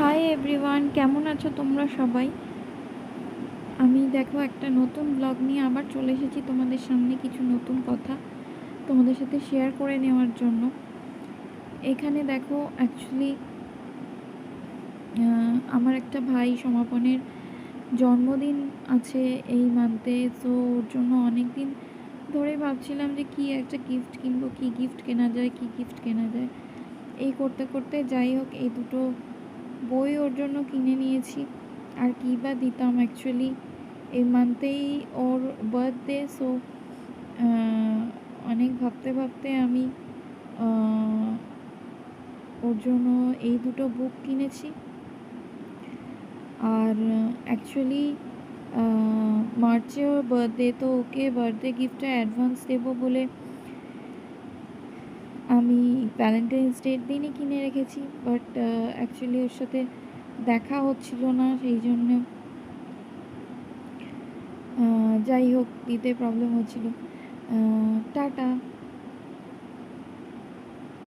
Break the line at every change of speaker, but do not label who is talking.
Hi everyone, কেমন আছো তোমরা সবাই? আমি দেখো একটা নতুন ব্লগ নিয়ে আবার চলে এসেছি তোমাদের সামনে কিছু নতুন কথা তোমাদের সাথে শেয়ার করে নেওয়ার জন্য। এখানে দেখো অ্যাকচুয়ালি আমার একটা ভাই সমাপনের জন্মদিন আছে এই মান্থে। সো ওর জন্য অনেক দিন ধরে ভাবছিলাম যে কি একটা গিফট কিনবো, কি গিফট কেনা যায়, কি গিফট কেনা যায়। এই করতে করতে যাই হোক এই দুটো বই ওর জন্য কিনে নিয়েছি। আর কী বা দিতাম, অ্যাকচুয়ালি এই মান্থেই ওর বার্থডে। সো অনেক ভাবতে ভাবতে আমি ওর জন্য এই দুটো বুক কিনেছি। আর অ্যাকচুয়ালি মার্চে ওর বার্থডে, তো ওকে বার্থডে গিফটটা অ্যাডভান্স দেবো বলে আমি ভ্যালেন্টাইন্স ডের দিনই কিনে রেখেছি। বাট অ্যাকচুয়ালি ওর সাথে দেখা হচ্ছিল না, সেই জন্য যাই হোক দিতে প্রবলেম হচ্ছিল। টাটা।